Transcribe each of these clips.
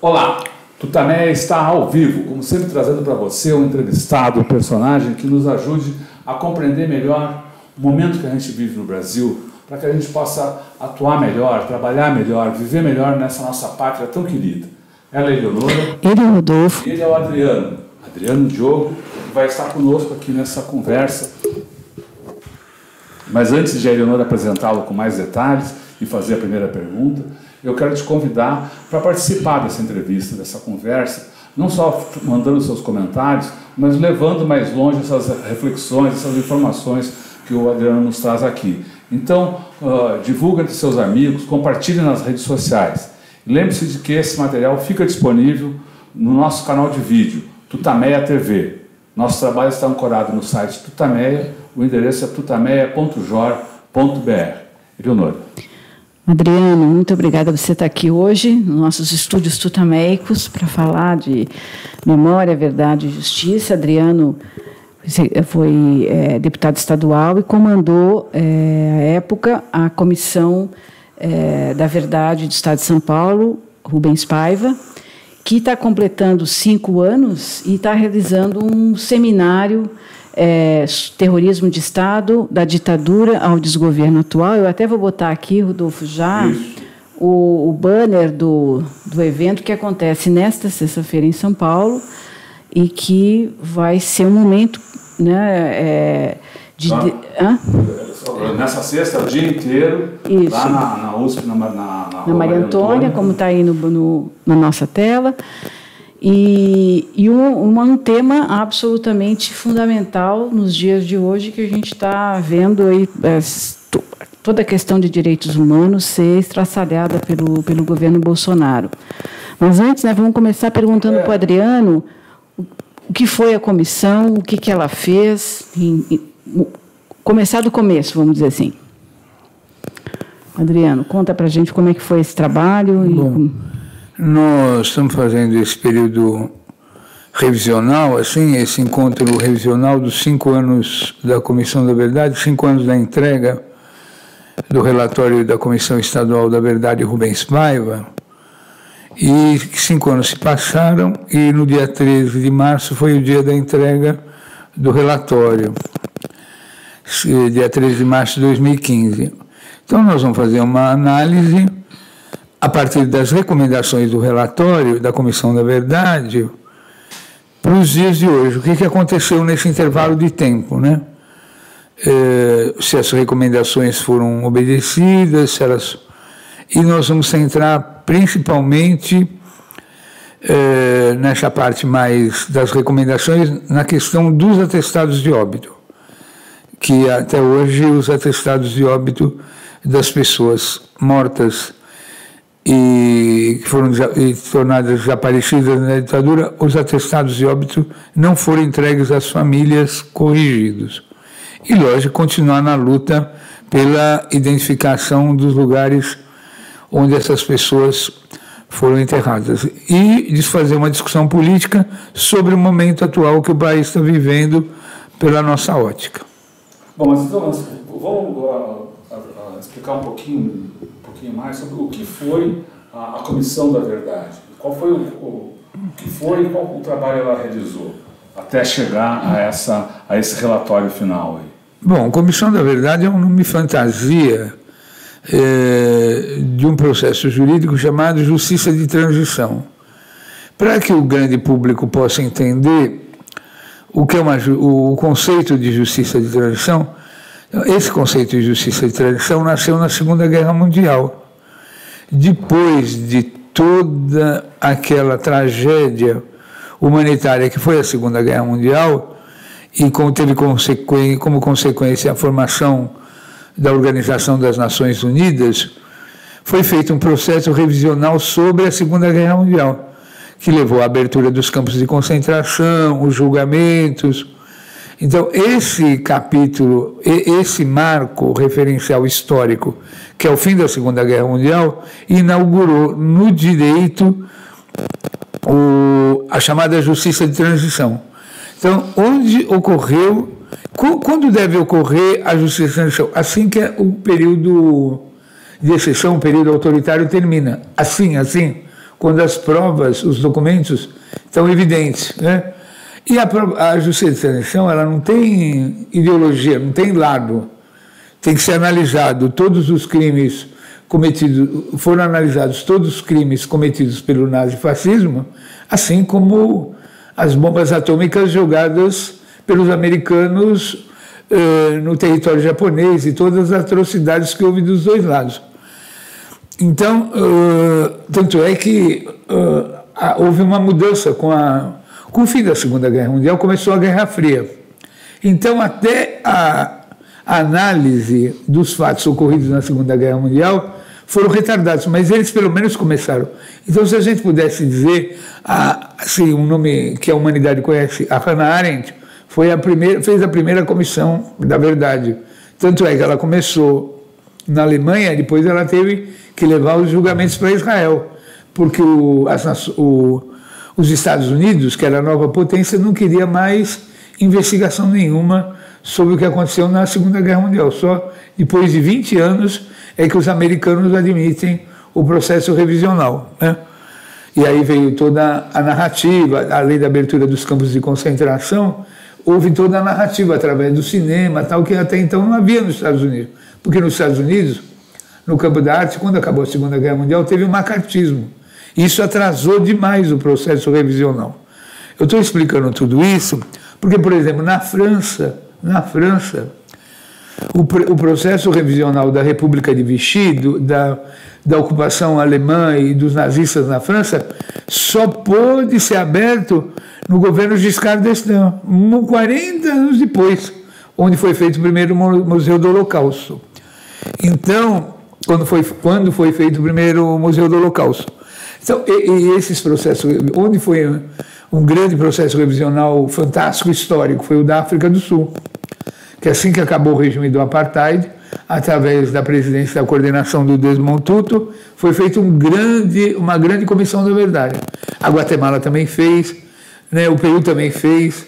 Olá, Tutameia está ao vivo, como sempre trazendo para você um entrevistado, um personagem que nos ajude a compreender melhor o momento que a gente vive no Brasil, para que a gente possa atuar melhor, trabalhar melhor, viver melhor nessa nossa pátria tão querida. Ela é a Eleonora. Ele é o Rodolfo. E ele é o Adriano Diogo, que vai estar conosco aqui nessa conversa. Mas antes de a Eleonora apresentá-lo com mais detalhes e fazer a primeira pergunta, eu quero te convidar para participar dessa entrevista, dessa conversa, não só mandando seus comentários, mas levando mais longe essas reflexões, essas informações que o Adriano nos traz aqui. Então, divulga entre seus amigos, compartilhe nas redes sociais. Lembre-se de que esse material fica disponível no nosso canal de vídeo, Tutameia TV. Nosso trabalho está ancorado no site Tutameia, o endereço é tutameia.jor.br. Eleonora. Adriano, muito obrigada por você estar aqui hoje, nos nossos estúdios tutameicos, para falar de memória, verdade e justiça. Adriano foi deputado estadual e comandou, à época, a Comissão da Verdade do Estado de São Paulo, Rubens Paiva, que está completando 5 anos e está realizando um seminário terrorismo de Estado, da ditadura ao desgoverno atual. Eu até vou botar aqui, Rodolfo, já o banner do evento que acontece nesta sexta-feira em São Paulo e que vai ser um momento, né, nessa sexta, o dia inteiro, isso, lá na USP, na Maria Antônia, como está aí na nossa tela. E um tema absolutamente fundamental nos dias de hoje, que a gente está vendo aí, toda a questão de direitos humanos ser estraçalhada pelo governo Bolsonaro. Mas antes, né, vamos começar perguntando para o Adriano o que foi a comissão, o que ela fez, começar do começo, vamos dizer assim. Adriano, conta para a gente como é que foi esse trabalho. Bom, nós estamos fazendo esse período revisional, assim, esse encontro revisional dos 5 anos da Comissão da Verdade, 5 anos da entrega do relatório da Comissão Estadual da Verdade Rubens Paiva, e 5 anos se passaram e no dia 13 de março foi o dia da entrega do relatório, dia 13 de março de 2015. Então nós vamos fazer uma análise a partir das recomendações do relatório da Comissão da Verdade para os dias de hoje. O que aconteceu nesse intervalo de tempo, né? Se as recomendações foram obedecidas, se elas... E nós vamos centrar principalmente nessa parte mais das recomendações, na questão dos atestados de óbito, que até hoje os atestados de óbito das pessoas mortas e que foram tornadas desaparecidas na ditadura, os atestados de óbito não foram entregues às famílias, corrigidos. E, lógico, continuar na luta pela identificação dos lugares onde essas pessoas foram enterradas. E desfazer uma discussão política sobre o momento atual que o país está vivendo pela nossa ótica. Bom, mas então vamos explicar um pouquinho mais sobre o que foi a Comissão da Verdade. Qual foi o que foi e qual o trabalho ela realizou até chegar a esse relatório final aí? Bom, a Comissão da Verdade é um nome fantasia de um processo jurídico chamado Justiça de Transição. Para que o grande público possa entender o que é o conceito de justiça de transição, esse conceito de justiça de transição nasceu na Segunda Guerra Mundial. Depois de toda aquela tragédia humanitária que foi a Segunda Guerra Mundial, e como teve como consequência a formação da Organização das Nações Unidas, foi feito um processo revisional sobre a Segunda Guerra Mundial, que levou à abertura dos campos de concentração, os julgamentos. Então, esse capítulo, esse marco referencial histórico, que é o fim da Segunda Guerra Mundial, inaugurou no direito a chamada justiça de transição. Então, onde ocorreu, quando deve ocorrer a justiça de transição? Assim que o período de exceção, o período autoritário termina. Assim, quando as provas, os documentos estão evidentes, né? E a justiça de transição, ela não tem ideologia, não tem lado. Tem que ser analisado todos os crimes cometidos, foram analisados todos os crimes cometidos pelo nazifascismo, assim como as bombas atômicas jogadas pelos americanos no território japonês e todas as atrocidades que houve dos dois lados. Então, tanto é que houve uma mudança com o fim da Segunda Guerra Mundial, começou a Guerra Fria. Então, até a análise dos fatos ocorridos na Segunda Guerra Mundial foram retardados, mas eles pelo menos começaram. Então, se a gente pudesse dizer, assim, um nome que a humanidade conhece, a Hannah Arendt, fez a primeira comissão da verdade. Tanto é que ela começou na Alemanha, depois ela teve que levar os julgamentos para Israel, porque os Estados Unidos, que era a nova potência, não queria mais investigação nenhuma sobre o que aconteceu na Segunda Guerra Mundial. Só depois de 20 anos é que os americanos admitem o processo revisional, né? E aí veio toda a narrativa, além da abertura dos campos de concentração, houve toda a narrativa através do cinema, tal, que até então não havia nos Estados Unidos. Porque nos Estados Unidos, no campo da arte, quando acabou a Segunda Guerra Mundial, teve o macartismo. Isso atrasou demais o processo revisional. Eu estou explicando tudo isso porque, por exemplo, na França, o processo revisional da República de Vichy, da ocupação alemã e dos nazistas na França, só pôde ser aberto no governo Giscard d'Estaing, 40 anos depois, onde foi feito o primeiro Museu do Holocausto. Então, quando foi feito o primeiro Museu do Holocausto. Então, e esses processos, onde foi um grande processo revisional fantástico, histórico, foi o da África do Sul, que assim que acabou o regime do Apartheid, através da presidência da coordenação do Desmond Tutu, foi feita uma grande comissão da verdade. A Guatemala também fez, né, o Peru também fez,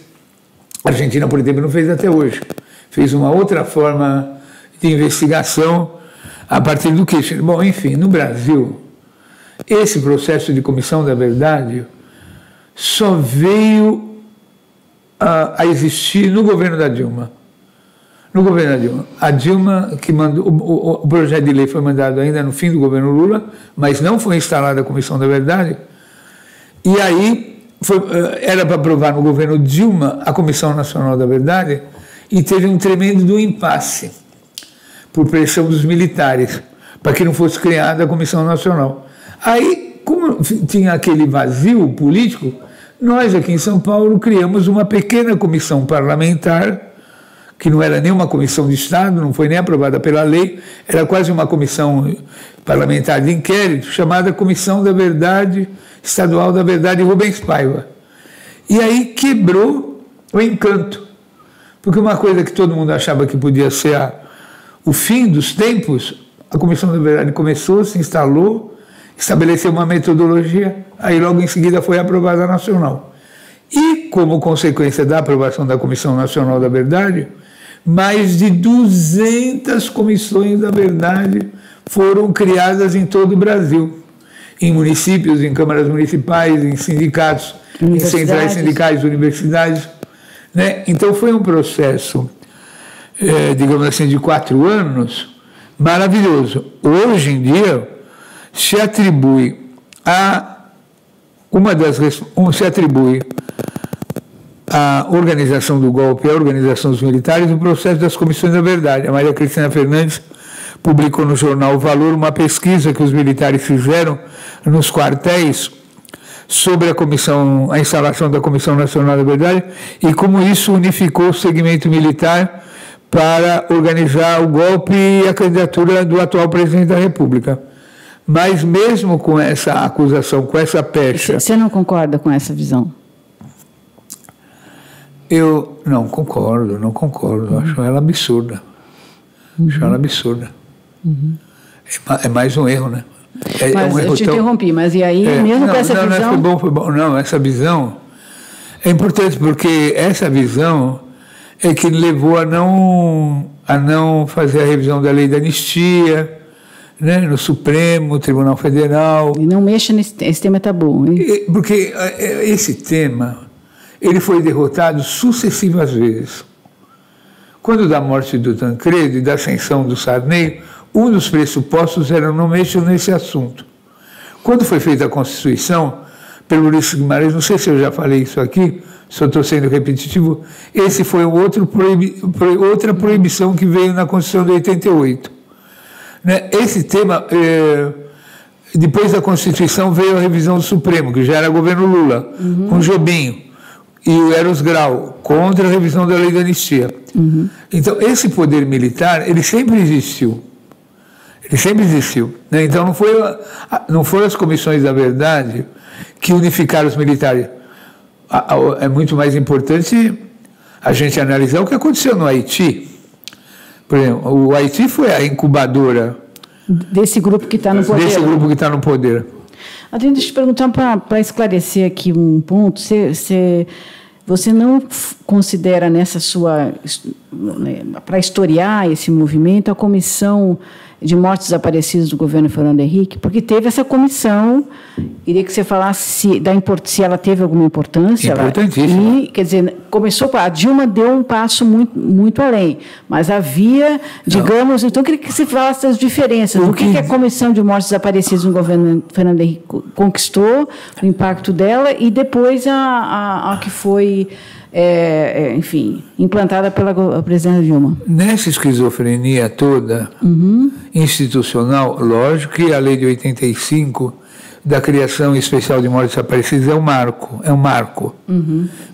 a Argentina, por exemplo, não fez até hoje. Fez uma outra forma de investigação a partir do que? Bom, enfim, no Brasil, esse processo de comissão da verdade só veio a existir no governo da Dilma. No governo da Dilma. A Dilma, que mandou, o projeto de lei foi mandado ainda no fim do governo Lula, mas não foi instalada a Comissão da Verdade. E aí era para aprovar no governo Dilma a Comissão Nacional da Verdade e teve um tremendo impasse por pressão dos militares para que não fosse criada a Comissão Nacional. Aí, como tinha aquele vazio político, nós aqui em São Paulo criamos uma pequena comissão parlamentar, que não era nem uma comissão de Estado, não foi nem aprovada pela lei, era quase uma comissão parlamentar de inquérito, chamada Comissão da Verdade, Estadual da Verdade Rubens Paiva. E aí quebrou o encanto, porque uma coisa que todo mundo achava que podia ser o fim dos tempos, a Comissão da Verdade começou, se instalou, estabeleceu uma metodologia, aí logo em seguida foi aprovada a nacional. E, como consequência da aprovação da Comissão Nacional da Verdade, mais de 200 comissões da verdade foram criadas em todo o Brasil, em municípios, em câmaras municipais, em sindicatos, em centrais sindicais, universidades, né? Então foi um processo, digamos assim, de 4 anos, maravilhoso. Hoje em dia se atribui a organização do golpe, a organização dos militares, o processo das comissões da verdade. A Maria Cristina Fernandes publicou no jornal O Valor uma pesquisa que os militares fizeram nos quartéis sobre a instalação da Comissão Nacional da Verdade e como isso unificou o segmento militar para organizar o golpe e a candidatura do atual presidente da República. Mas mesmo com essa acusação, com essa pecha... Você não concorda com essa visão? Eu não concordo. Acho ela absurda. Acho ela absurda. É mais um erro, né? Mas eu te interrompi, mas e aí, mesmo com essa visão... Não, foi bom. Não, essa visão é importante, porque essa visão é que levou a não fazer a revisão da lei da anistia, né, no Supremo Tribunal Federal. E não mexa nesse esse tema, tá bom, hein? Porque esse tema, ele foi derrotado sucessivas vezes. Quando da morte do Tancredo e da ascensão do Sarney, um dos pressupostos era não mexer nesse assunto. Quando foi feita a Constituição, pelo Ulisses Guimarães, não sei se eu já falei isso aqui, se eu estou sendo repetitivo, esse foi outra proibição que veio na Constituição de 88. Né? Esse tema, depois da Constituição, veio a revisão do Supremo, que já era governo Lula, com Jobim e o Eros Grau, contra a revisão da lei da anistia. Então, esse poder militar, ele sempre existiu. Ele sempre existiu. Né? Então, não foram as comissões da verdade que unificaram os militares. É muito mais importante a gente analisar o que aconteceu no Haiti. Por exemplo, o Haiti foi a incubadora desse grupo que está no poder. Desse grupo que está no poder. Adriano, deixa eu te perguntar para esclarecer aqui um ponto. Você não considera nessa sua... para historiar esse movimento, a comissão de mortes desaparecidas do governo Fernando Henrique, porque teve essa comissão, queria que você falasse se ela teve alguma importância. Importantíssima. Quer dizer, a Dilma deu um passo muito, muito além, mas havia, digamos, então eu queria que você falasse das diferenças, o que a comissão de mortes desaparecidas do governo Fernando Henrique conquistou, o impacto dela, e depois a que foi... enfim, implantada pela presidenta Dilma. Nessa esquizofrenia toda, institucional, lógico que a lei de 85, da criação especial de mortes desaparecidas, é um marco.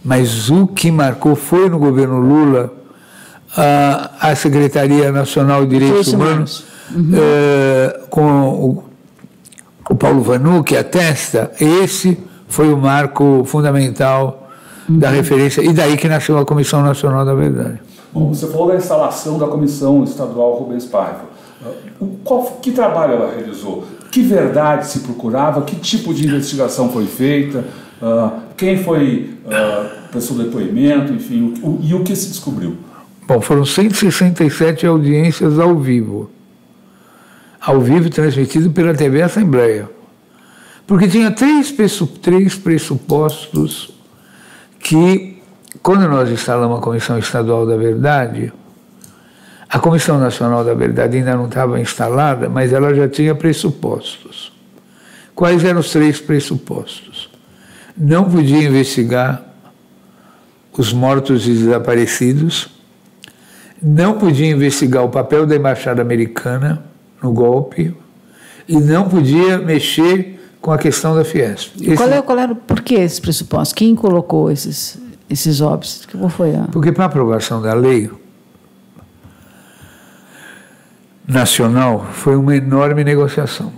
Mas o que marcou foi no governo Lula a Secretaria Nacional de Direitos Humanos, com o Paulo Vanu, que atesta, esse foi o marco fundamental da referência, e daí que nasceu a Comissão Nacional da Verdade. Bom, você falou da instalação da Comissão Estadual Rubens Paiva. Que trabalho ela realizou? Que verdade se procurava? Que tipo de investigação foi feita? Quem foi prestou depoimento? Enfim, e o que se descobriu? Bom, foram 167 audiências ao vivo transmitido pela TV Assembleia. Porque tinha três pressupostos que, quando nós instalamos a Comissão Estadual da Verdade, a Comissão Nacional da Verdade ainda não estava instalada, mas ela já tinha pressupostos. Quais eram os três pressupostos? Não podia investigar os mortos e desaparecidos, não podia investigar o papel da Embaixada Americana no golpe e não podia mexer com a questão da Fiesp. Qual era por que esses pressupostos? Quem colocou esses óbitos? Qual foi Porque para a aprovação da lei nacional foi uma enorme negociação.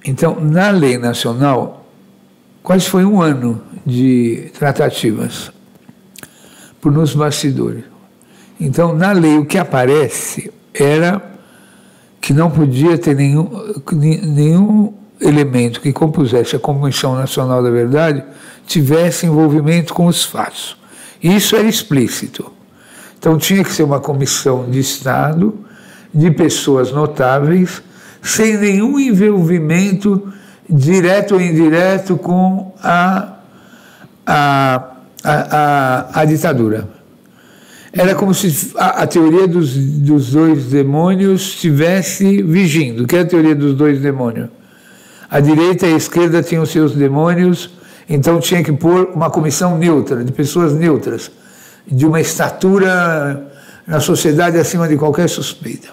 Então, na lei nacional, quase foi um ano de tratativas nos bastidores. Então, na lei, o que aparece era que não podia ter nenhum elemento que compusesse a Comissão Nacional da Verdade tivesse envolvimento com os fatos. Isso era explícito. Então tinha que ser uma comissão de Estado, de pessoas notáveis, sem nenhum envolvimento direto ou indireto com a ditadura. Era como se a teoria dos dois demônios estivesse vigindo. O que é a teoria dos dois demônios? A direita e a esquerda tinham seus demônios, então tinha que pôr uma comissão neutra, de pessoas neutras, de uma estatura na sociedade acima de qualquer suspeita.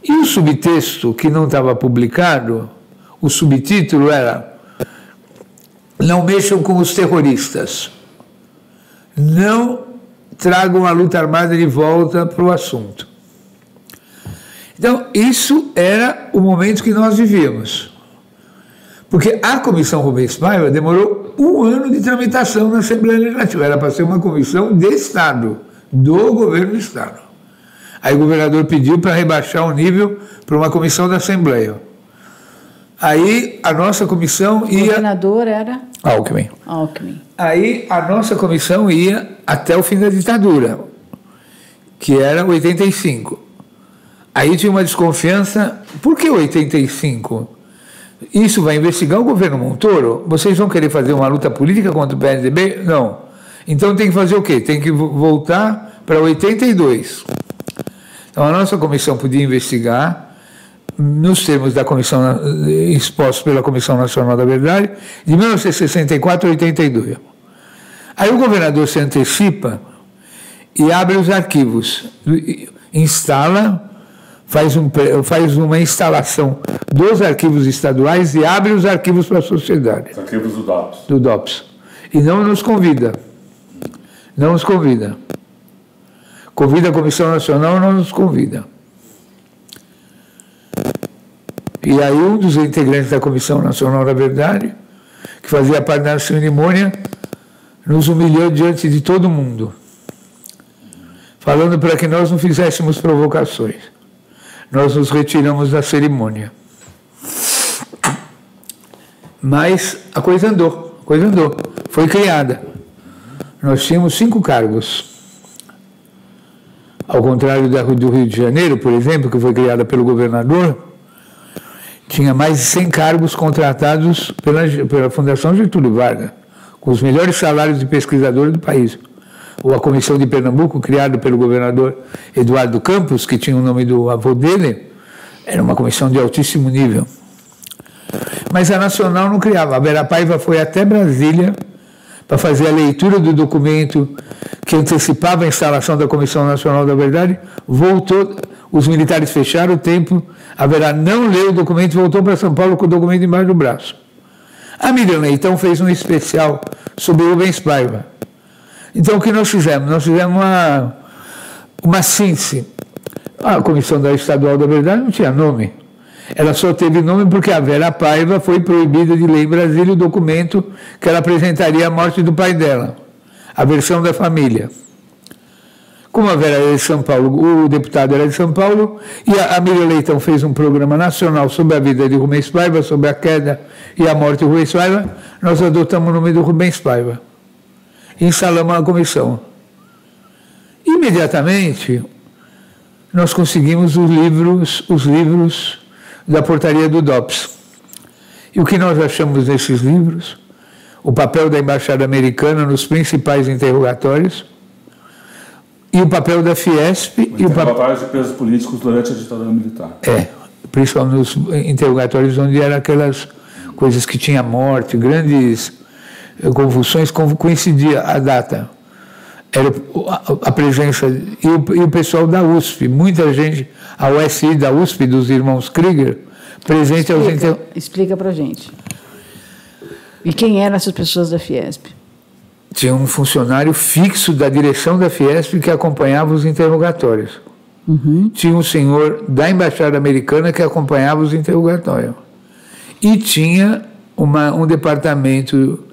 E o subtexto, que não estava publicado, o subtítulo era: não mexam com os terroristas, não tragam a luta armada de volta para o assunto. Então, isso era o momento que nós vivíamos. Porque a Comissão Rubens Paiva demorou um ano de tramitação na Assembleia Legislativa. Era para ser uma comissão de Estado, do governo do Estado. Aí o governador pediu para rebaixar o nível para uma comissão da Assembleia. Aí a nossa comissão ia... O governador era? Alckmin. Aí a nossa comissão ia até o fim da ditadura, que era 85. Aí tinha uma desconfiança. Por que 85? Isso vai investigar o governo Montoro? Vocês vão querer fazer uma luta política contra o PSDB? Não. Então tem que fazer o quê? Tem que voltar para 82. Então a nossa comissão podia investigar, nos termos da comissão expostos pela Comissão Nacional da Verdade, de 1964 a 82. Aí o governador se antecipa e abre os arquivos, instala, faz uma instalação dos arquivos estaduais e abre os arquivos para a sociedade. Os arquivos do DOPS. Do DOPS. E não nos convida. Não nos convida. Convida a Comissão Nacional, não nos convida. E aí um dos integrantes da Comissão Nacional da Verdade, que fazia parte da cerimônia, nos humilhou diante de todo mundo, falando para que nós não fizéssemos provocações. Nós nos retiramos da cerimônia. Mas a coisa andou, foi criada. Nós tínhamos 5 cargos. Ao contrário do Rio de Janeiro, por exemplo, que foi criada pelo governador, tinha mais de 100 cargos contratados pela Fundação Getúlio Vargas, com os melhores salários de pesquisadores do país. Ou a Comissão de Pernambuco, criada pelo governador Eduardo Campos, que tinha o nome do avô dele, era uma comissão de altíssimo nível. Mas a Nacional não criava. A Vera Paiva foi até Brasília para fazer a leitura do documento que antecipava a instalação da Comissão Nacional da Verdade, voltou, os militares fecharam o tempo, a Vera não leu o documento e voltou para São Paulo com o documento embaixo do braço. A Miriam Leitão fez um especial sobre o Rubens Paiva. Então, o que nós fizemos? Nós fizemos uma síntese. A Comissão Estadual da Verdade não tinha nome. Ela só teve nome porque a Vera Paiva foi proibida de ler em Brasília o documento que ela apresentaria a morte do pai dela, a versão da família. Como a Vera era de São Paulo, o deputado era de São Paulo, e a Miriam Leitão fez um programa nacional sobre a vida de Rubens Paiva, sobre a queda e a morte de Rubens Paiva, nós adotamos o nome do Rubens Paiva. Instalamos a comissão. Imediatamente, nós conseguimos os livros da portaria do DOPS. E o que nós achamos nesses livros? O papel da Embaixada Americana nos principais interrogatórios e o papel da Fiesp. Interrogatórios de presos políticos durante a ditadura militar. Principalmente nos interrogatórios onde eram aquelas coisas que tinha morte, grandes convulsões, coincidia a data. Era a presença, e o pessoal da USP, muita gente, a USI da USP, dos irmãos Krieger, presente aos Explica para a gente. E quem eram essas pessoas da Fiesp? Tinha um funcionário fixo da direção da Fiesp que acompanhava os interrogatórios. Uhum. Tinha um senhor da Embaixada Americana que acompanhava os interrogatórios. E tinha um departamento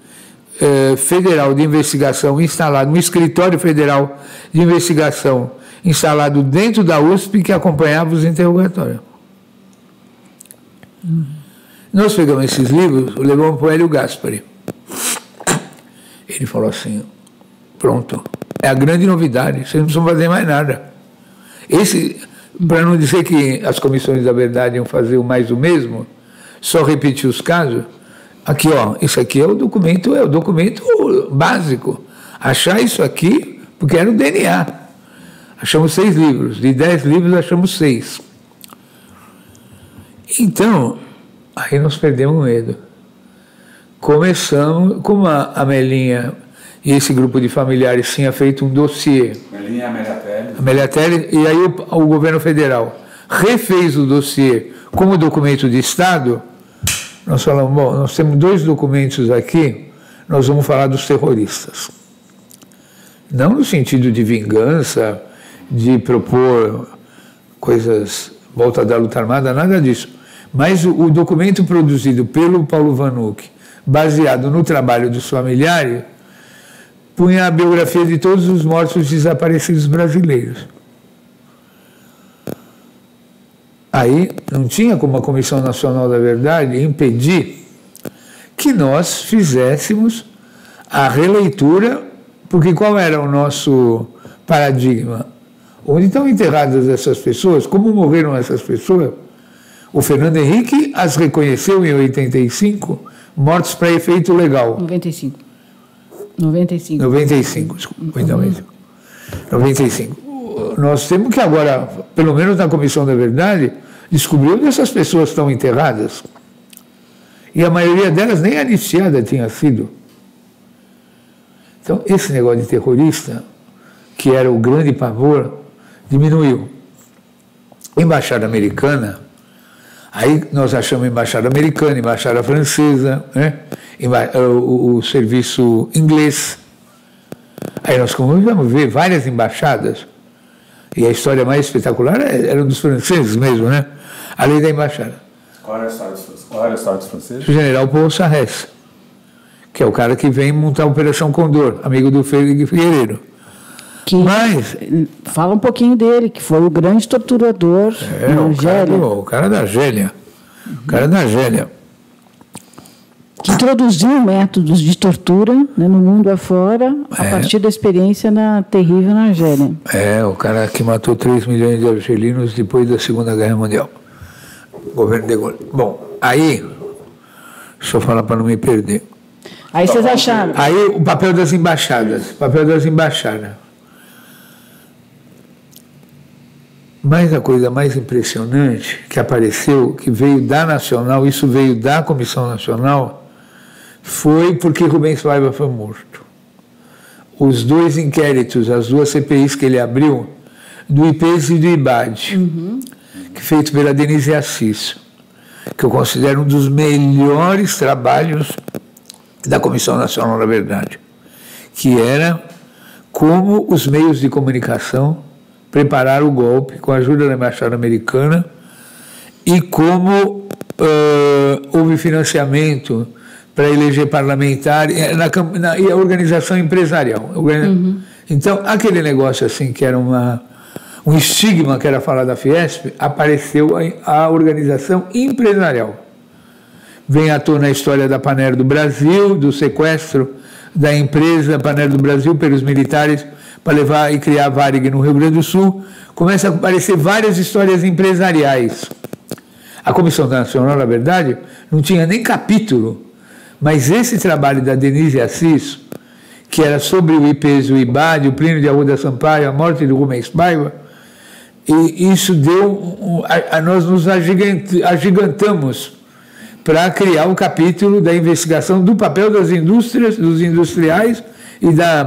federal de investigação instalado, um escritório federal de investigação instalado dentro da USP que acompanhava os interrogatórios. Nós pegamos esses livros, levamos para o Hélio Gaspari. Ele falou assim, pronto, é a grande novidade, vocês não precisam fazer mais nada. Para não dizer que as comissões da verdade iam fazer o mais do mesmo, só repetir os casos, aqui, ó, isso aqui é o documento básico. Achar isso aqui, porque era o DNA. Achamos 6 livros, de 10 livros achamos 6. Então, aí nós perdemos o medo. Começamos, como a Melinha e esse grupo de familiares tinha feito um dossiê. Melinha e a Amélia Teles, e aí o governo federal refez o dossiê como documento de Estado. Nós falamos, bom, nós temos 2 documentos aqui, nós vamos falar dos terroristas. Não no sentido de vingança, de propor coisas volta da luta armada, nada disso. Mas o documento produzido pelo Paulo Vanuc, baseado no trabalho dos familiares, punha a biografia de todos os mortos desaparecidos brasileiros. Aí não tinha como a Comissão Nacional da Verdade impedir que nós fizéssemos a releitura, porque qual era o nosso paradigma? onde estão enterradas essas pessoas, como morreram essas pessoas. O Fernando Henrique as reconheceu em 85, mortos para efeito legal. 95, desculpa, 95. Nós temos que agora, pelo menos na Comissão da Verdade, descobrir onde essas pessoas estão enterradas. E a maioria delas nem anistiada tinha sido. Então, esse negócio de terrorista, que era o grande pavor, diminuiu. Embaixada americana, aí nós achamos embaixada americana, embaixada francesa, né? o serviço inglês. Aí nós começamos a ver várias embaixadas, e a história mais espetacular era dos franceses mesmo, né? Além da embaixada. Qual era a história dos franceses? O general Paul Sarrès, que é o cara que vem montar a Operação Condor, amigo do Figueiredo. Mas fala um pouquinho dele, que foi o grande torturador na Argélia. O cara da Argélia. O cara da Argélia. Que introduziu métodos de tortura, né, no mundo afora, a partir da experiência terrível na Argélia. O cara que matou 3 milhões de argelinos depois da Segunda Guerra Mundial. Governo de Gaulle. Bom, aí, deixa eu falar para não me perder. Aí vocês acharam? Aí o papel das embaixadas. Mas a coisa mais impressionante que apareceu, que veio da Nacional, isso veio da Comissão Nacional, foi porque Rubens Paiva foi morto. Os 2 inquéritos, as 2 CPIs que ele abriu, do IPES e do IBAD, feito pela Denise Assis, que eu considero um dos melhores trabalhos da Comissão Nacional da Verdade, que era como os meios de comunicação prepararam o golpe com a ajuda da Embaixada Americana e como houve financiamento para eleger parlamentar e a organização empresarial. Então, aquele negócio assim que era um estigma que era falar da Fiesp, apareceu a organização empresarial. Vem à tona a história da Panair do Brasil, do sequestro da empresa Panair do Brasil pelos militares para levar e criar a Varig no Rio Grande do Sul. Começa a aparecer várias histórias empresariais. A Comissão Nacional, na verdade, não tinha nem capítulo, mas esse trabalho da Denise Assis, que era sobre o IPES, o IBAD, o Plínio de Arruda Sampaio, a morte do Rubens Paiva, e isso deu... nós nos agigantamos para criar um capítulo da investigação do papel das indústrias, dos industriais,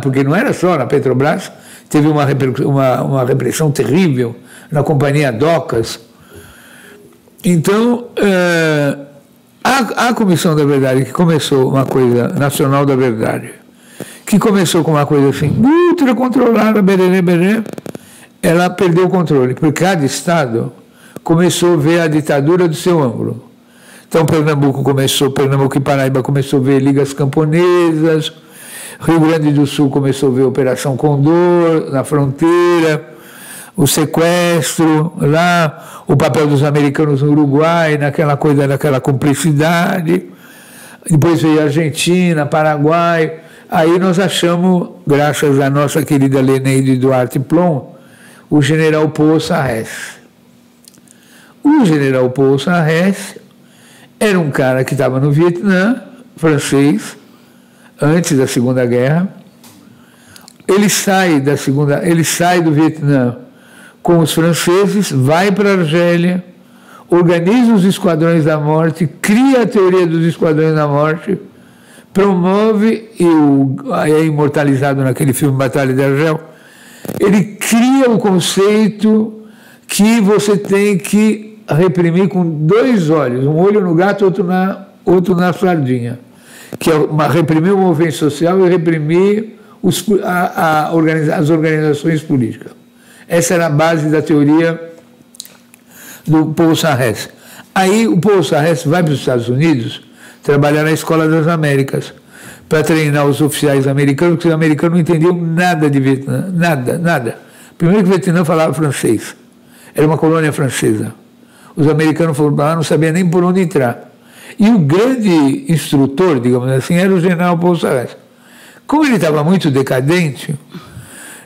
porque não era só na Petrobras, teve uma repressão terrível na companhia Docas. Então, a Comissão da Verdade, que começou uma coisa nacional da verdade, que começou com uma coisa assim, ultra controlada, bererê, ela perdeu o controle, porque cada estado começou a ver a ditadura do seu ângulo. Então, Pernambuco e Paraíba começou a ver ligas camponesas, Rio Grande do Sul começou a ver a Operação Condor na fronteira, o sequestro lá, o papel dos americanos no Uruguai, naquela coisa, naquela cumplicidade. Depois veio a Argentina, Paraguai. Aí nós achamos, graças à nossa querida Leneide Duarte Plon, o general Paul Sarrès. O general Paul Sarrès era um cara que estava no Vietnã, francês, antes da Segunda Guerra. Ele sai do Vietnã com os franceses, vai para a Argélia, organiza os esquadrões da morte, cria a teoria dos esquadrões da morte, promove, e é imortalizado naquele filme Batalha de Argel, ele cria o conceito que você tem que reprimir com 2 olhos, um olho no gato, outro na sardinha, que é reprimir o movimento social e reprimir as organizações políticas. Essa era a base da teoria do Paul Sarrès. Aí o Paul Sarrès vai para os Estados Unidos trabalhar na Escola das Américas para treinar os oficiais americanos, porque os americanos não entendiam nada de Vietnã, nada. Primeiro que o Vietnã falava francês, era uma colônia francesa. Os americanos foram para lá, não sabiam nem por onde entrar. E o grande instrutor, digamos assim, era o general Paul Sarrès. Como ele estava muito decadente,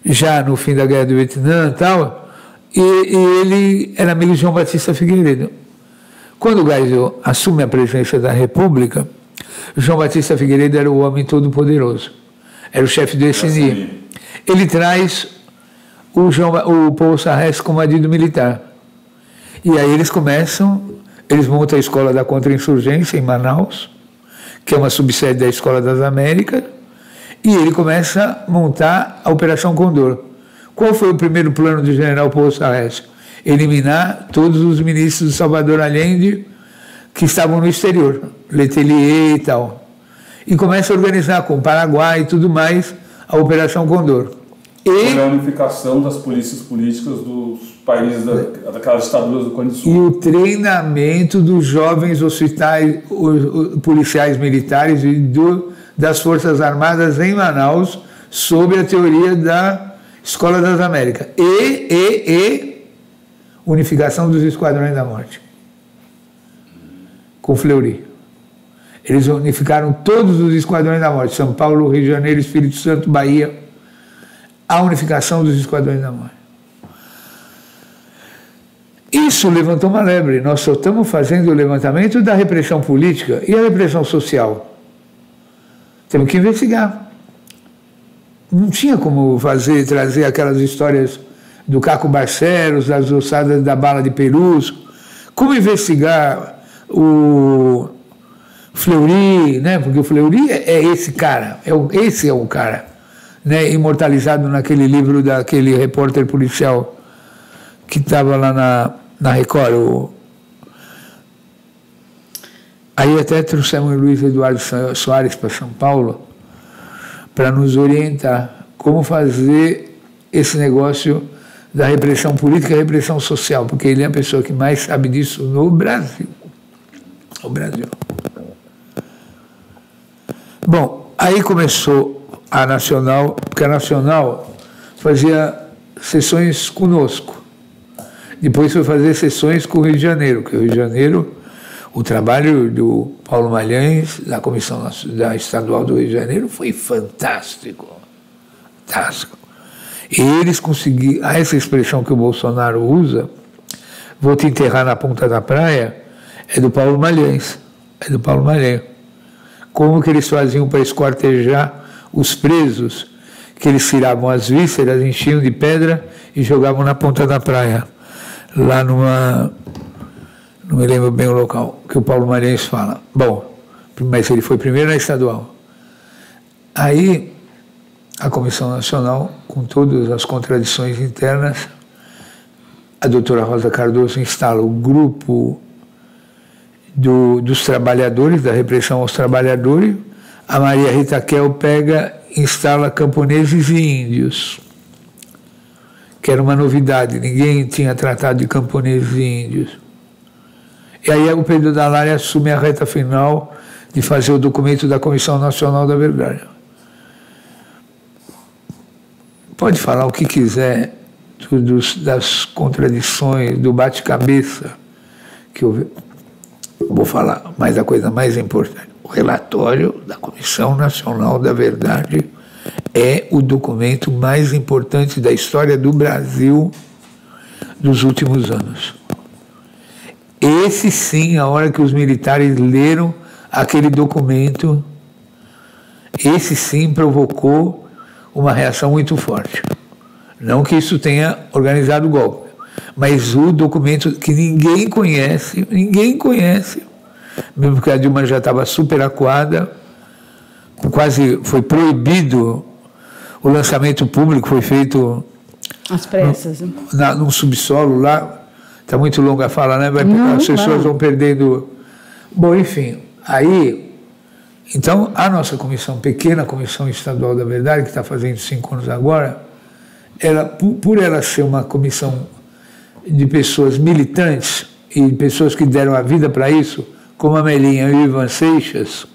já no fim da Guerra do Vietnã e tal, E ele era amigo de João Batista Figueiredo. Quando o Geisel assume a presidência da República, João Batista Figueiredo era o homem todo-poderoso, era o chefe do SNI. Ele traz o Paul Sarrés como adido militar. E aí eles montam a Escola da Contra-Insurgência em Manaus, que é uma subsede da Escola das Américas, e ele começa a montar a Operação Condor. Qual foi o primeiro plano do general Paul Sarrés? Eliminar todos os ministros de Salvador Allende que estavam no exterior, Letelier e tal. E começa a organizar com o Paraguai e tudo mais a Operação Condor. E a unificação das polícias políticas dos países daquelas ditaduras do Cone Sul. E o treinamento dos jovens policiais militares e das Forças Armadas em Manaus sob a teoria da Escola das Américas. E unificação dos Esquadrões da Morte. Com Fleury. Eles unificaram todos os Esquadrões da Morte. São Paulo, Rio de Janeiro, Espírito Santo, Bahia. A unificação dos Esquadrões da Morte. Isso levantou uma lebre. Nós só estamos fazendo o levantamento da repressão política e a repressão social. Temos que investigar. Não tinha como trazer aquelas histórias do Caco Barcelos, das ossadas da bala de Perus. Como investigar o Fleury, né? Porque o Fleury é esse cara, esse é o cara, né? Imortalizado naquele livro daquele repórter policial que estava lá na Record. Aí até trouxemos o Luiz Eduardo Soares para São Paulo para nos orientar como fazer esse negócio da repressão política e repressão social, porque ele é a pessoa que mais sabe disso no Brasil. No Brasil. Bom, aí começou a Nacional, porque a Nacional fazia sessões conosco. Depois foi fazer sessões com o Rio de Janeiro, porque o Rio de Janeiro, o trabalho do Paulo Malhães, da Comissão da Estadual do Rio de Janeiro, foi fantástico. Fantástico. E eles conseguiram, essa expressão que o Bolsonaro usa, vou te enterrar na ponta da praia, é do Paulo Malhães. É do Paulo Malhães. Como que eles faziam para esquartejar os presos, que eles tiravam as vísceras, enchiam de pedra e jogavam na ponta da praia. Lá não me lembro bem o local, que o Paulo Malhães fala. Bom, mas ele foi primeiro na estadual. Aí, a Comissão Nacional, com todas as contradições internas, a doutora Rosa Cardoso instala o grupo dos trabalhadores, da repressão aos trabalhadores. A Maria Rita Kell instala camponeses e índios, que era uma novidade, ninguém tinha tratado de camponeses e índios. E aí o Pedro Dall'Are assume a reta final de fazer o documento da Comissão Nacional da Verdade. Pode falar o que quiser das contradições, do bate-cabeça, que eu vou falar, mas a coisa mais importante, o relatório da Comissão Nacional da Verdade é o documento mais importante da história do Brasil dos últimos anos. Esse sim, a hora que os militares leram aquele documento, esse sim provocou uma reação muito forte. Não que isso tenha organizado o golpe, mas o documento que ninguém conhece, mesmo porque a Dilma já estava super acuada, quase foi proibido o lançamento público, foi feito às pressas, num subsolo lá. Está muito longa a fala, né? As pessoas vão perdendo. Bom, enfim, aí, então, a nossa comissão, pequena Comissão Estadual da Verdade, que está fazendo 5 anos agora, por ela ser uma comissão de pessoas militantes e pessoas que deram a vida para isso, como a Melinha e o Ivan Seixas,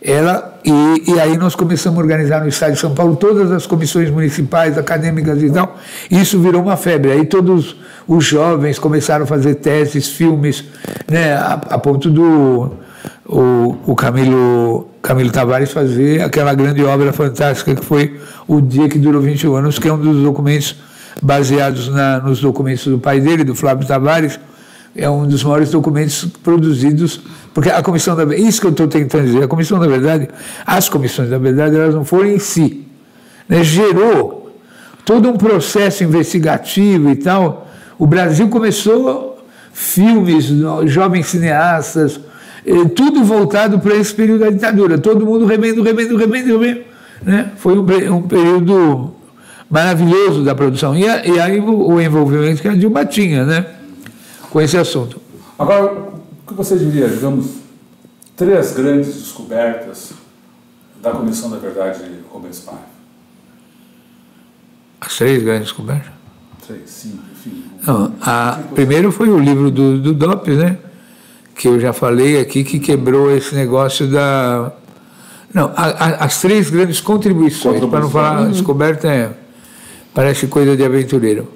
e aí nós começamos a organizar no Estado de São Paulo todas as comissões municipais, acadêmicas e tal, e isso virou uma febre. Aí todos os jovens começaram a fazer teses, filmes, né, a ponto do o Camilo Tavares fazer aquela grande obra fantástica que foi O Dia que Durou 21 Anos, que é um dos documentos baseados nos documentos do pai dele, do Flávio Tavares. É um dos maiores documentos produzidos, porque a Comissão da Verdade, isso que eu estou tentando dizer, a Comissão da Verdade, as comissões da verdade, elas não foram em si, né? Gerou todo um processo investigativo e tal. O Brasil começou filmes, jovens cineastas, tudo voltado para esse período da ditadura, todo mundo remendo, né? Foi um período maravilhoso da produção, e aí o envolvimento que a Dilma tinha, né, com esse assunto. Agora, o que você diria, digamos, 3 grandes descobertas da Comissão da Verdade Rubens Paiva? As 3 grandes descobertas? 3, 5, enfim. Não, primeiro foi o livro do Dopes, né, que eu já falei aqui, que quebrou esse negócio da... Não, as 3 grandes contribuições, para não falar descoberta, parece coisa de aventureiro.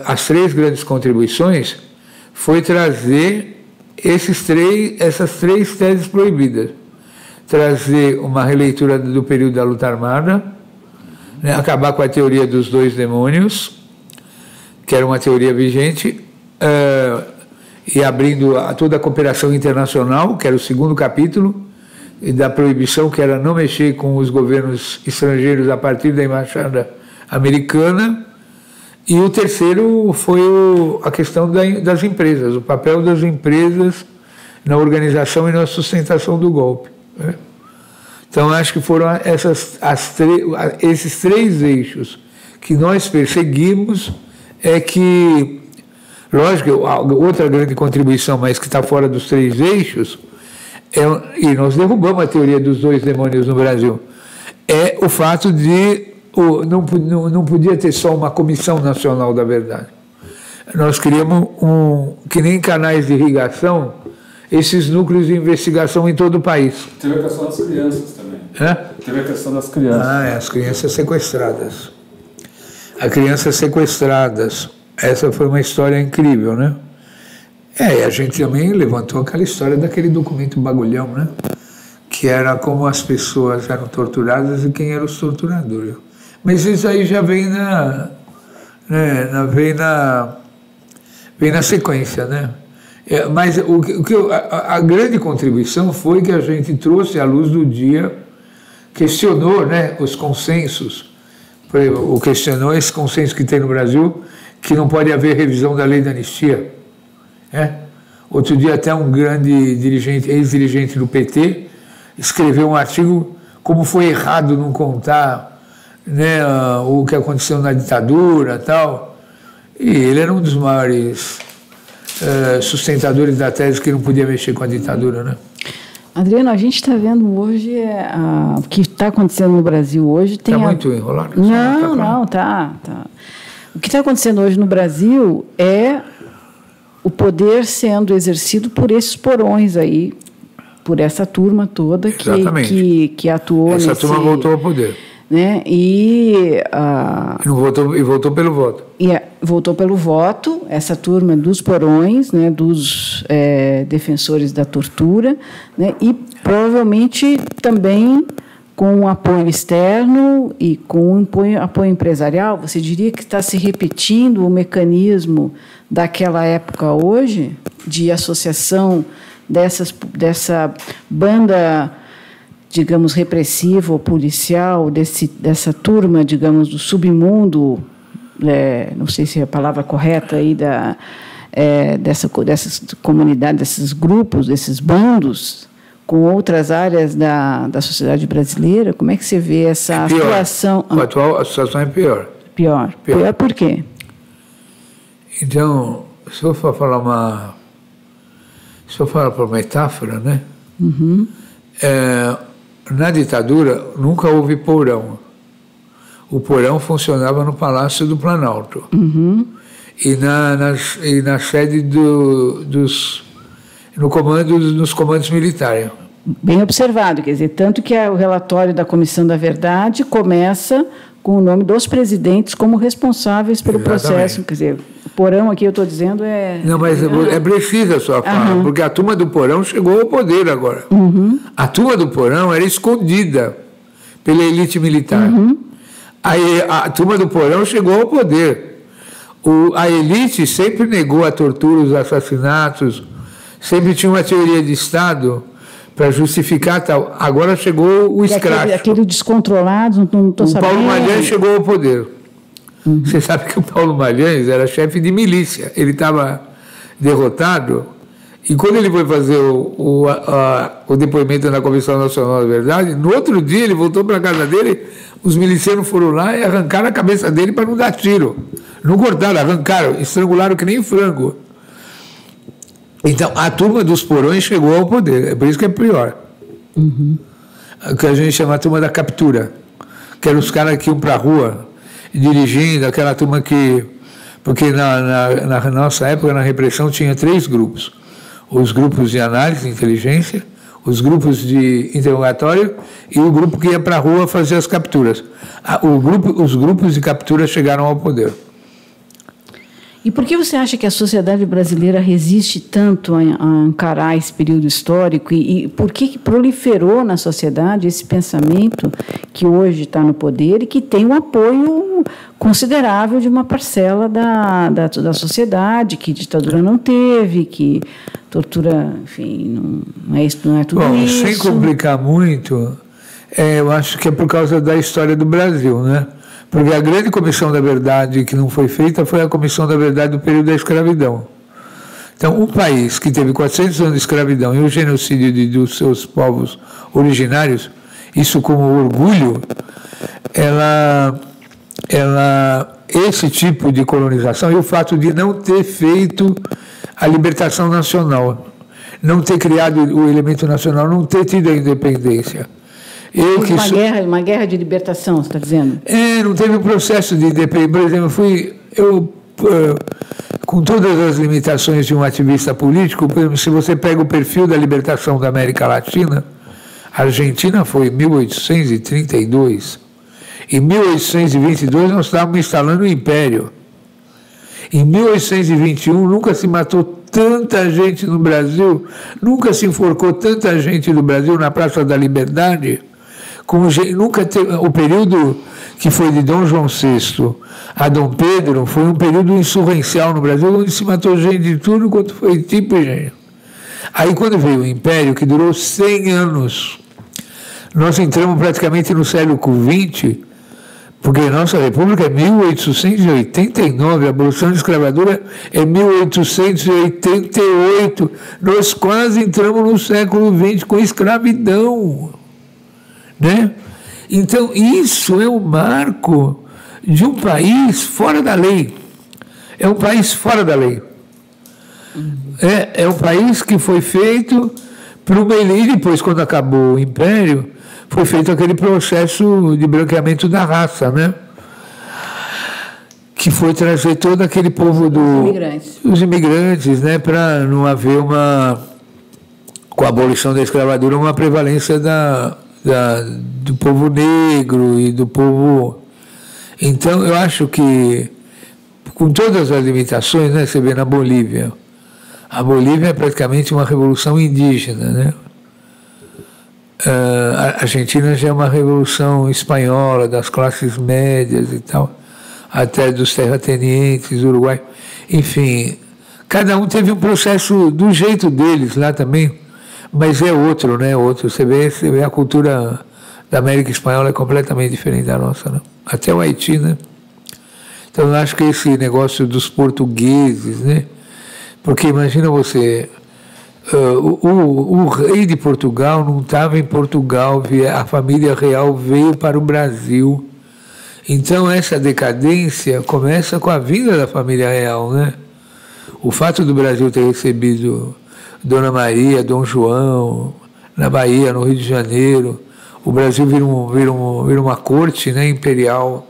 As 3 grandes contribuições foi trazer essas 3 teses proibidas. Trazer uma releitura do período da luta armada, né, acabar com a teoria dos 2 demônios, que era uma teoria vigente, e abrindo toda a cooperação internacional, que era o 2º capítulo, e da proibição, que era não mexer com os governos estrangeiros a partir da embaixada americana. E o 3º foi a questão das empresas, o papel das empresas na organização e na sustentação do golpe, né? Então, acho que foram esses 3 eixos que nós perseguimos, que, lógico, outra grande contribuição, mas que está fora dos 3 eixos, e nós derrubamos a teoria dos 2 demônios no Brasil, é o fato de não podia ter só uma Comissão Nacional da Verdade. Nós criamos, que nem canais de irrigação, esses núcleos de investigação em todo o país. Teve a questão das crianças também. Teve a questão das crianças. As crianças sequestradas. As crianças sequestradas. Essa foi uma história incrível, né? E a gente também levantou aquela história daquele documento bagulhão, né? Que era como as pessoas eram torturadas e quem eram os torturadores. Mas isso aí já vem vem na sequência, né? Mas a grande contribuição foi que a gente trouxe à luz do dia, questionou, né, os consensos, questionou esse consenso que tem no Brasil, que não pode haver revisão da lei da anistia. Outro dia até um grande dirigente, ex-dirigente do PT, escreveu um artigo como foi errado não contar, né, o que aconteceu na ditadura e tal. E ele era um dos maiores sustentadores da tese que não podia mexer com a ditadura, né? Adriano, a gente está vendo hoje o que está acontecendo no Brasil hoje. Está muito enrolado? Não, tá. O que está acontecendo hoje no Brasil é o poder sendo exercido por esses porões aí, por essa turma toda que atuou Essa turma voltou ao poder. Né? Voltou pelo voto. Voltou pelo voto, essa turma dos porões, né, dos defensores da tortura, né, e provavelmente também com apoio externo e com apoio empresarial. Você diria que está se repetindo o mecanismo daquela época hoje, de associação dessa banda, digamos, repressiva ou policial, dessa turma, digamos, do submundo, não sei se é a palavra correta aí, dessas comunidades, desses grupos, desses bandos, com outras áreas da sociedade brasileira? Como é que você vê essa atuação? A situação é pior. Pior por quê? Então, se eu for falar por metáfora, né? Uhum. Na ditadura nunca houve porão. O porão funcionava no Palácio do Planalto. Uhum. E na sede nos comandos militares. Bem observado, quer dizer, tanto que o relatório da Comissão da Verdade começa com o nome dos presidentes como responsáveis pelo processo. Quer dizer, o porão aqui, eu estou dizendo, Não, mas é precisa a sua fala, porque a turma do porão chegou ao poder agora. Uhum. A turma do porão era escondida pela elite militar. Uhum. Aí a turma do porão chegou ao poder. A elite sempre negou a tortura, os assassinatos, sempre tinha uma teoria de Estado para justificar tal. Agora chegou o escracho. Aquele descontrolado, não estou sabendo. O Paulo Malhães chegou ao poder. Você sabe que o Paulo Malhães era chefe de milícia. Ele estava derrotado. E quando ele foi fazer o depoimento na Comissão Nacional da Verdade, no outro dia ele voltou para a casa dele, os milicianos foram lá e arrancaram a cabeça dele para não dar tiro. Não cortaram, arrancaram, estrangularam que nem frango. Então, a turma dos porões chegou ao poder, é por isso que é pior. Que a gente chama a turma da captura, que eram os caras que iam para a rua dirigindo, aquela turma que... Porque na nossa época, na repressão, tinha 3 grupos. Os grupos de análise, de inteligência, os grupos de interrogatório e o grupo que ia para a rua fazer as capturas. Os grupos de captura chegaram ao poder. E por que você acha que a sociedade brasileira resiste tanto a encarar esse período histórico e por que proliferou na sociedade esse pensamento que hoje está no poder e que tem um apoio considerável de uma parcela da sociedade, que ditadura não teve, que tortura, enfim, não é tudo Bom, isso? Sem complicar muito, eu acho que é por causa da história do Brasil, né? Porque a grande comissão da verdade que não foi feita foi a comissão da verdade do período da escravidão. Então, um país que teve 400 anos de escravidão e o genocídio dos seus povos originários, isso como orgulho, esse tipo de colonização e o fato de não ter feito a libertação nacional, não ter criado o elemento nacional, não ter tido a independência. Uma guerra de libertação, você está dizendo? Não teve um processo de independência. Por exemplo, com todas as limitações de um ativista político, por exemplo, se você pega o perfil da libertação da América Latina, a Argentina foi em 1832. Em 1822 nós estávamos instalando o Império. Em 1821 nunca se matou tanta gente no Brasil, nunca se enforcou tanta gente no Brasil na Praça da Liberdade. Nunca teve, o período que foi de Dom João VI a Dom Pedro foi um período insurrencial no Brasil, onde se matou gente de tudo quanto foi tipo e gênero. Aí quando veio o Império, que durou 100 anos, nós entramos praticamente no século XX, porque a nossa república é 1889, a abolição da escravatura é 1888, nós quase entramos no século XX com escravidão. Né? Então, isso é um marco de um país fora da lei. É um país fora da lei. É um país que foi feito por uma elite. E depois, quando acabou o Império, foi feito aquele processo de branqueamento da raça, né? Que foi trazer todo aquele povo os imigrantes, né? Para não haver com a abolição da escravatura, uma prevalência do povo negro e do povo... Então, eu acho que, com todas as limitações, né, você vê na Bolívia, a Bolívia é praticamente uma revolução indígena, né? A Argentina já é uma revolução espanhola, das classes médias e tal, até dos terratenientes, Uruguai. Enfim, cada um teve um processo do jeito deles lá também, mas é outro, né? Você vê a cultura da América Espanhola é completamente diferente da nossa, né? Até o Haiti, né? Então, eu acho que esse negócio dos portugueses, né? Porque imagina você, o rei de Portugal não estava em Portugal, a família real veio para o Brasil. Então, essa decadência começa com a vinda da família real, né? O fato do Brasil ter recebido Dona Maria, Dom João, na Bahia, no Rio de Janeiro, o Brasil vira uma corte, né, imperial.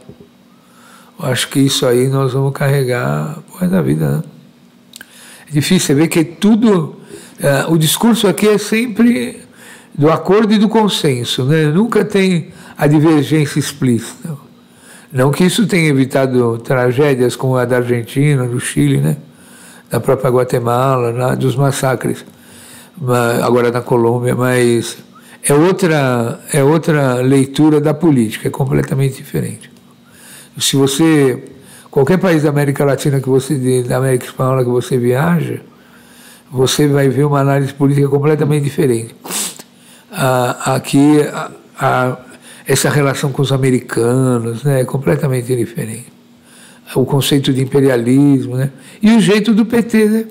Eu acho que isso aí nós vamos carregar por resto da vida, né? É difícil, você vê que tudo... o discurso aqui é sempre do acordo e do consenso, né? Nunca tem a divergência explícita. Não que isso tenha evitado tragédias como a da Argentina, do Chile, né? Da própria Guatemala, dos massacres, agora na Colômbia, mas é outra leitura da política, é completamente diferente. Se você, qualquer país da América Latina da América Espanhola que você viaja, você vai ver uma análise política completamente diferente. Aqui, essa relação com os americanos, né, é completamente diferente. O conceito de imperialismo, né, e o jeito do PT, né?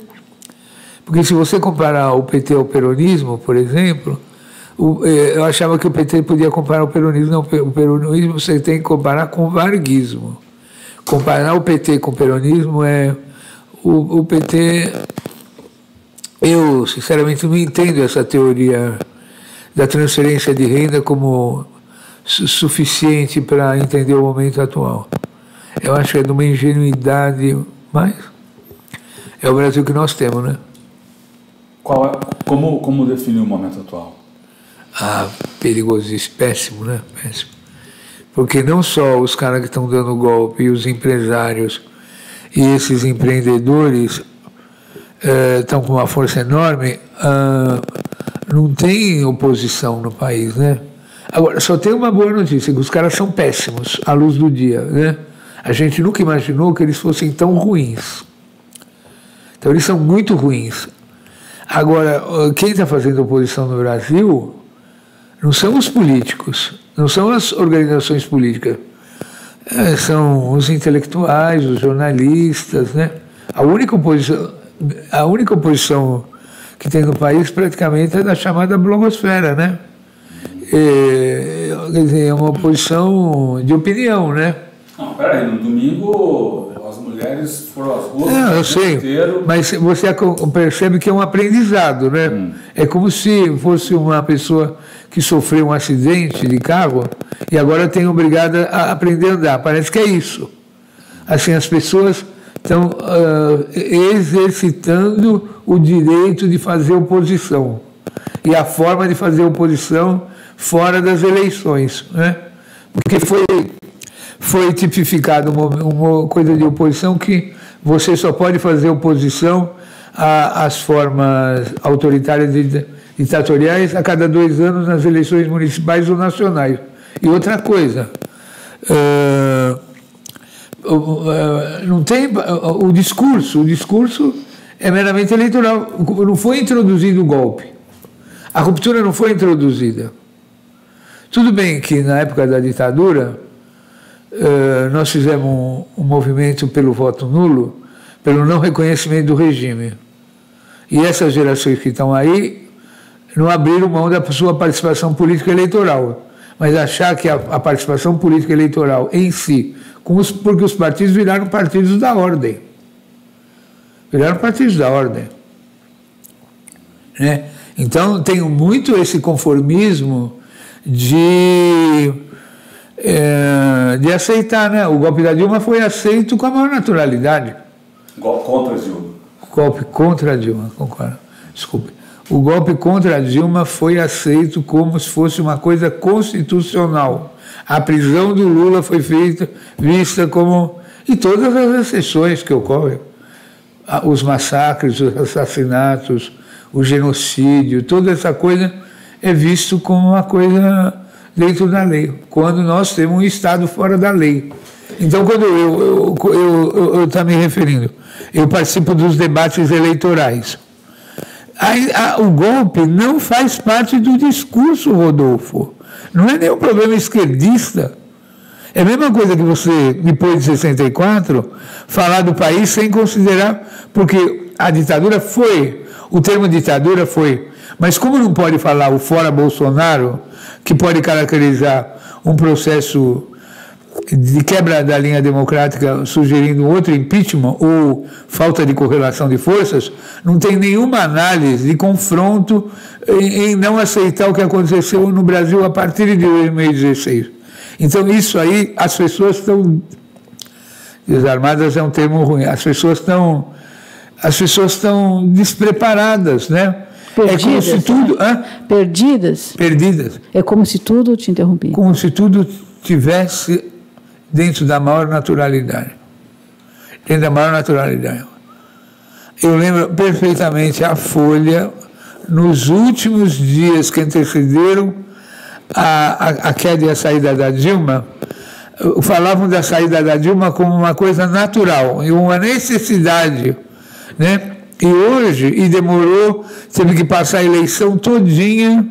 Porque se você comparar o PT ao peronismo, por exemplo, eu achava que o PT podia comparar o peronismo. Não, o peronismo você tem que comparar com o varguismo. Comparar o PT com o peronismo o PT... Eu, sinceramente, não entendo essa teoria da transferência de renda como suficiente para entender o momento atual. Eu acho que é de uma ingenuidade, mas é o Brasil que nós temos, né? Como definir o momento atual? Perigosíssimo, péssimo, né? Péssimo. Porque não só os caras que estão dando golpe, e os empresários e esses empreendedores estão com uma força enorme, não tem oposição no país, né? Agora, só tem uma boa notícia, que os caras são péssimos à luz do dia, né? A gente nunca imaginou que eles fossem tão ruins. Então, eles são muito ruins. Agora, quem está fazendo oposição no Brasil não são os políticos, não são as organizações políticas, são os intelectuais, os jornalistas, né? A única oposição que tem no país praticamente é da chamada blogosfera, né? Quer dizer, é uma oposição de opinião, né? Não, peraí, no domingo as mulheres foram às ruas. Eu sei, mas você percebe que é um aprendizado, né? É como se fosse uma pessoa que sofreu um acidente de carro e agora tem obrigada a aprender a andar. Parece que é isso. Assim, as pessoas estão exercitando o direito de fazer oposição e a forma de fazer oposição fora das eleições, né? Porque foi tipificado uma coisa de oposição que você só pode fazer oposição às formas autoritárias e ditatoriais a cada 2 anos nas eleições municipais ou nacionais. E outra coisa, não tem o discurso é meramente eleitoral. Não foi introduzido o golpe. A ruptura não foi introduzida. Tudo bem que na época da ditadura nós fizemos um movimento pelo voto nulo, pelo não reconhecimento do regime. E essas gerações que estão aí não abriram mão da sua participação política eleitoral, mas achar que a participação política eleitoral em si, porque os partidos viraram partidos da ordem. Viraram partidos da ordem. Né? Então, tenho muito esse conformismo de aceitar, né? O golpe da Dilma foi aceito com a maior naturalidade. Golpe contra a Dilma. Golpe contra a Dilma, concordo. Desculpe. O golpe contra a Dilma foi aceito como se fosse uma coisa constitucional. A prisão do Lula foi vista como... E todas as exceções que ocorrem. Os massacres, os assassinatos, o genocídio, toda essa coisa é visto como uma coisa dentro da lei, quando nós temos um Estado fora da lei. Então, quando eu estou me referindo, eu participo dos debates eleitorais. O golpe não faz parte do discurso, Rodolfo. Não é nenhum problema esquerdista. É a mesma coisa que você, depois de 64, falar do país sem considerar, porque a ditadura foi, o termo ditadura foi, mas como não pode falar o fora Bolsonaro, que pode caracterizar um processo de quebra da linha democrática sugerindo outro impeachment ou falta de correlação de forças, não tem nenhuma análise de confronto em não aceitar o que aconteceu no Brasil a partir de 2016. Então isso aí, as pessoas estão desarmadas, é um termo ruim, as pessoas estão despreparadas, né? Perdidas, é como se tudo... Perdidas? Perdidas. É como se tudo, te interrompi. Como se tudo tivesse dentro da maior naturalidade. Dentro da maior naturalidade. Eu lembro perfeitamente a Folha, nos últimos dias que antecederam a queda e a saída da Dilma, falavam da saída da Dilma como uma coisa natural e uma necessidade, né? E hoje, demorou, teve que passar a eleição todinha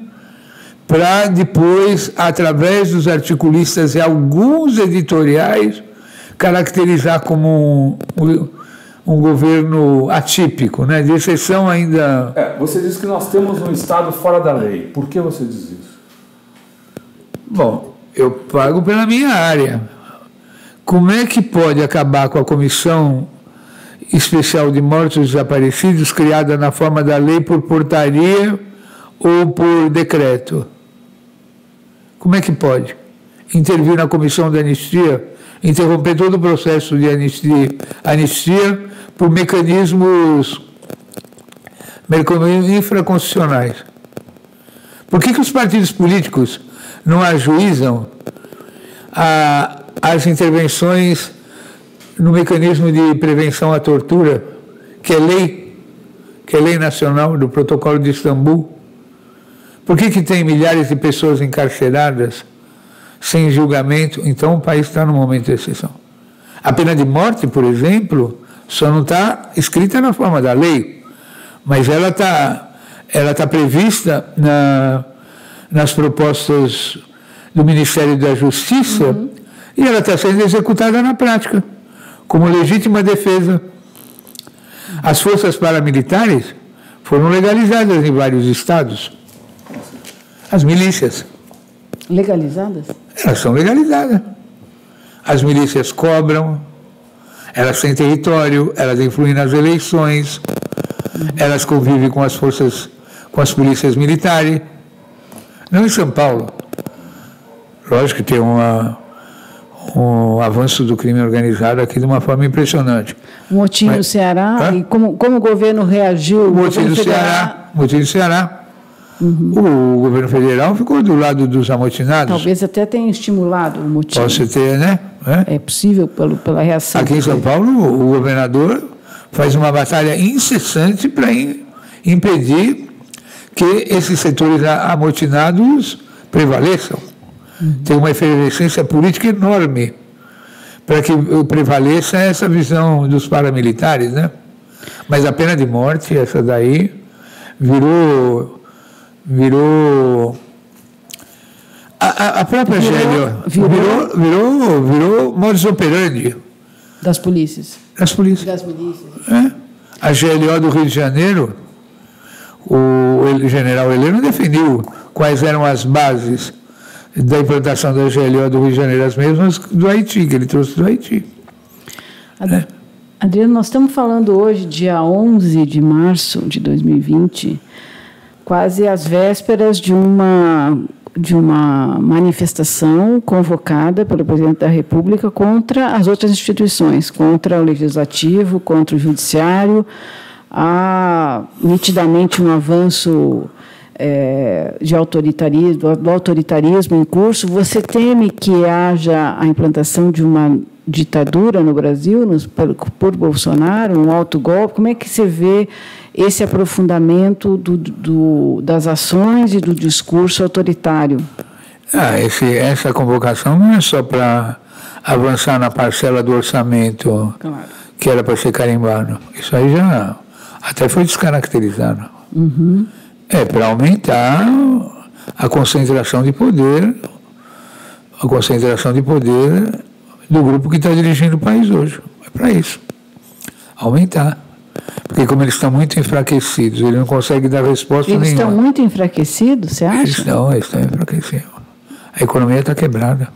para depois, através dos articulistas e alguns editoriais, caracterizar como um governo atípico, né? De exceção ainda... Você diz que nós temos um Estado fora da lei. Por que você diz isso? Bom, eu pago pela minha área. Como é que pode acabar com a Comissão Especial de Mortos e Desaparecidos, criada na forma da lei por portaria ou por decreto? Como é que pode intervir na comissão da anistia, interromper todo o processo de anistia por mecanismos infraconstitucionais? Por que os partidos políticos não ajuizam as intervenções no mecanismo de prevenção à tortura, que é lei nacional do Protocolo de Istambul? Por que tem milhares de pessoas encarceradas sem julgamento? Então o país está num momento de exceção. A pena de morte, por exemplo, só não está escrita na forma da lei, mas ela está prevista nas propostas do Ministério da Justiça, e ela está sendo executada na prática, como legítima defesa. As forças paramilitares foram legalizadas em vários estados. As milícias. Legalizadas? Elas são legalizadas. As milícias cobram, elas têm território, elas influem nas eleições, elas convivem com as forças, com as polícias militares. Não em São Paulo. Lógico que tem um avanço do crime organizado aqui de uma forma impressionante. O motim no Ceará, e como o governo reagiu? O motim do Ceará. O governo federal ficou do lado dos amotinados. Talvez até tenha estimulado o motim. Pode ter, né? É possível pela reação. Aqui em São Paulo, o governador faz uma batalha incessante para impedir que esses setores amotinados prevaleçam. Tem uma efervescência política enorme para que prevaleça essa visão dos paramilitares, né? Mas a pena de morte, essa daí, virou a própria GLO virou modus operandi das polícias. Das milícias. A GLO do Rio de Janeiro, o general Heleno definiu quais eram as bases da implantação da GLO do Rio de Janeiro, as mesmas do Haiti, que ele trouxe do Haiti. Adriano, nós estamos falando hoje, dia 11 de março de 2020, quase às vésperas de uma manifestação convocada pelo presidente da República contra as outras instituições, contra o Legislativo, contra o Judiciário. Há nitidamente um avanço do autoritarismo em curso. Você teme que haja a implantação de uma ditadura no Brasil por Bolsonaro, um autogolpe? Como é que você vê esse aprofundamento das ações e do discurso autoritário? Essa convocação não é só para avançar na parcela do orçamento, claro, que era para ser carimbado. Isso aí já até foi descaracterizado. É para aumentar a concentração de poder do grupo que está dirigindo o país hoje. É para isso. Aumentar. Porque como eles estão muito enfraquecidos, ele não consegue dar resposta nenhuma. Eles estão muito enfraquecidos, você acha? Eles estão enfraquecidos. A economia está quebrada.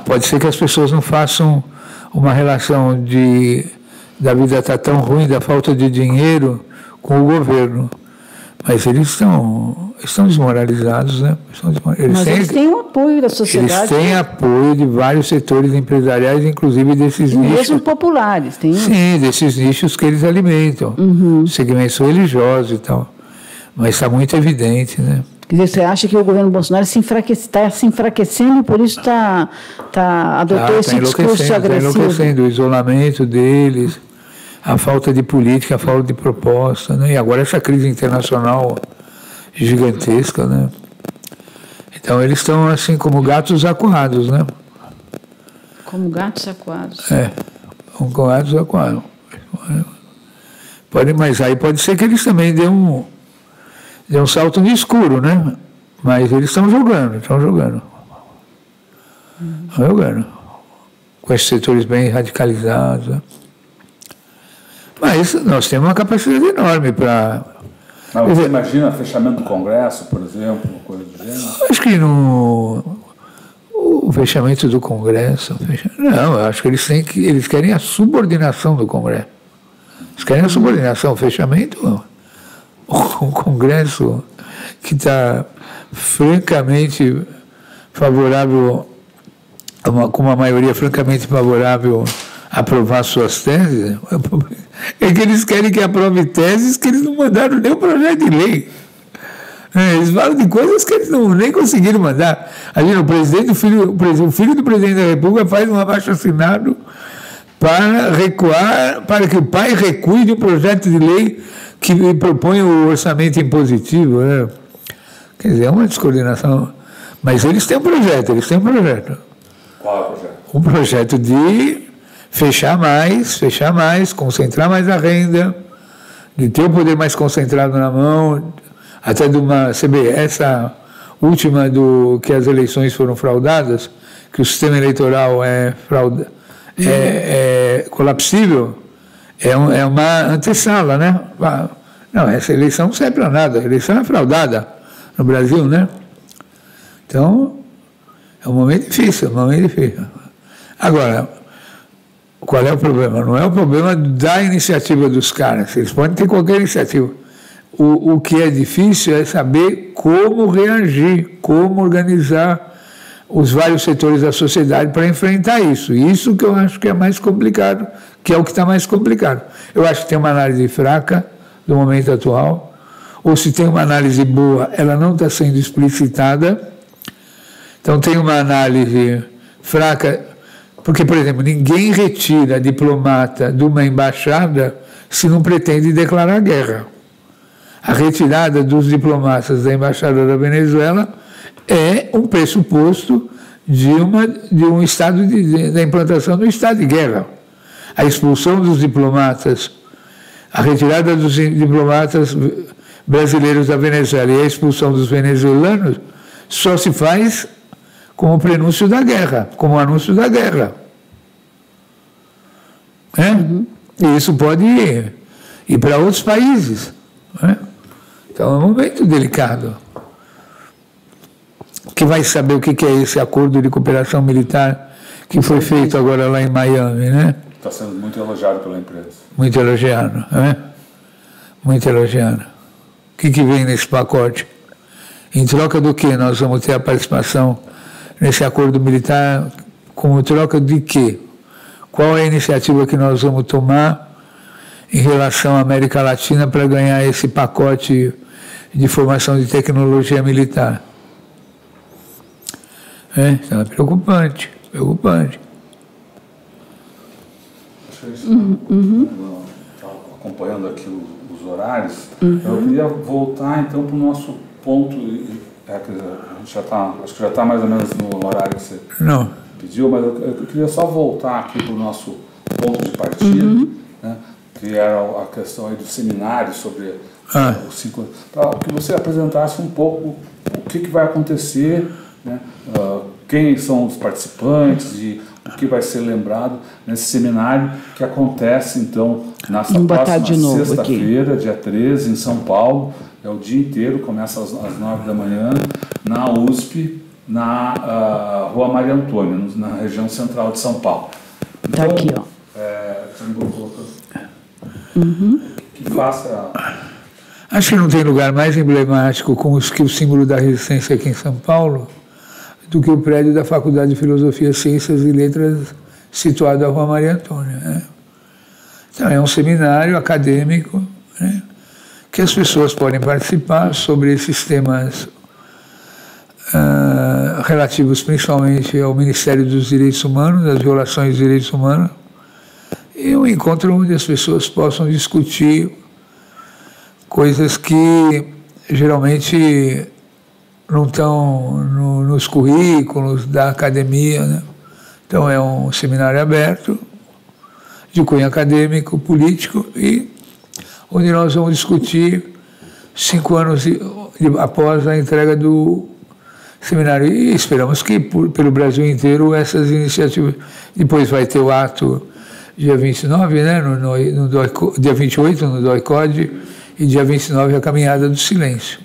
Pode ser que as pessoas não façam uma relação da vida estar tão ruim, da falta de dinheiro com o governo. Mas eles estão desmoralizados, né? Eles têm o apoio da sociedade. Eles têm apoio de vários setores empresariais, inclusive desses nichos. Mesmo populares. Sim, desses nichos que eles alimentam. Segmentos religiosos e tal. Mas está muito evidente, né? Quer dizer, você acha que o governo Bolsonaro está se enfraquecendo e por isso adotou esse discurso agressivo? Está enlouquecendo, o isolamento deles, a falta de política, a falta de proposta, né? E agora essa crise internacional gigantesca, né? Então eles estão assim como gatos acuados, né? Como gatos acuados. Como gatos acuados. Mas aí pode ser que eles também dêem um salto no escuro, né? Mas eles estão jogando. Com esses setores bem radicalizados. Né? Mas nós temos uma capacidade enorme para... Mas você imagina fechamento do Congresso, por exemplo, coisa do gênero? Acho que o fechamento do Congresso... Não, eu acho que eles querem a subordinação do Congresso. Eles querem a subordinação, o fechamento... Um Congresso que está francamente favorável, com uma maioria francamente favorável a aprovar suas teses, é que eles querem que aprove teses que eles não mandaram nem o projeto de lei. Eles falam de coisas que eles nem conseguiram mandar. Ali, o filho do presidente da República faz um abaixo-assinado para recuar, para que o pai recue de um projeto de lei que propõe o orçamento impositivo. Né? Quer dizer, é uma descoordenação. Mas eles têm um projeto. Qual é o projeto? Um projeto de fechar mais, concentrar mais a renda, de ter o poder mais concentrado na mão, até de uma CBS, essa última que as eleições foram fraudadas, que o sistema eleitoral é colapsível, é uma antessala, né? Não, essa eleição não serve para nada, a eleição é fraudada no Brasil, né? Então, é um momento difícil, Agora, qual é o problema? Não é o problema da iniciativa dos caras, eles podem ter qualquer iniciativa. O que é difícil é saber como reagir, como organizar os vários setores da sociedade para enfrentar isso. Isso que eu acho que é mais complicado, que é o que está mais complicado. Eu acho que tem uma análise fraca do momento atual, ou se tem uma análise boa, ela não está sendo explicitada. Então tem uma análise fraca, porque, por exemplo, ninguém retira diplomata de uma embaixada se não pretende declarar guerra. A retirada dos diplomatas da embaixada da Venezuela é um pressuposto de um estado da implantação do estado de guerra. A expulsão dos diplomatas, a retirada dos diplomatas brasileiros da Venezuela e a expulsão dos venezuelanos só se faz como prenúncio da guerra, como anúncio da guerra. E isso pode ir para outros países. Então é um momento delicado. Que vai saber o que é esse acordo de cooperação militar que foi feito agora lá em Miami, né? Está sendo muito elogiado pela imprensa. Muito elogiado, né? Muito elogiado. O que vem nesse pacote? Em troca do que nós vamos ter a participação nesse acordo militar? Como troca de quê? Qual é a iniciativa que nós vamos tomar em relação à América Latina para ganhar esse pacote de formação de tecnologia militar? Então é preocupante. Acompanhando aqui os horários, eu queria voltar então para o nosso ponto, a gente acho que já está mais ou menos no horário que você pediu, mas eu queria só voltar aqui para o nosso ponto de partida, né, que era a questão aí do seminário sobre os 5 anos, para que você apresentasse um pouco o que vai acontecer, né, quem são os participantes e o que vai ser lembrado nesse seminário que acontece, então, nessa próxima sexta-feira, dia 13, em São Paulo. É o dia inteiro, começa às 9 da manhã, na USP, na Rua Maria Antônia, na região central de São Paulo. Está então, aqui, ó. Que faça... Acho que não tem lugar mais emblemático que o símbolo da resistência aqui em São Paulo do que o prédio da Faculdade de Filosofia, Ciências e Letras, situado na Rua Maria Antônia. Né? Então, é um seminário acadêmico, né, que as pessoas podem participar sobre esses temas relativos principalmente ao Ministério dos Direitos Humanos, das violações dos direitos humanos, e um encontro onde as pessoas possam discutir coisas que geralmente nos currículos da academia, né? Então é um seminário aberto, de cunho acadêmico, político, e onde nós vamos discutir 5 anos após a entrega do seminário. E esperamos que pelo Brasil inteiro essas iniciativas. Depois vai ter o ato dia 29, né, dia 28 no DOI-CODE, e dia 29 a Caminhada do Silêncio.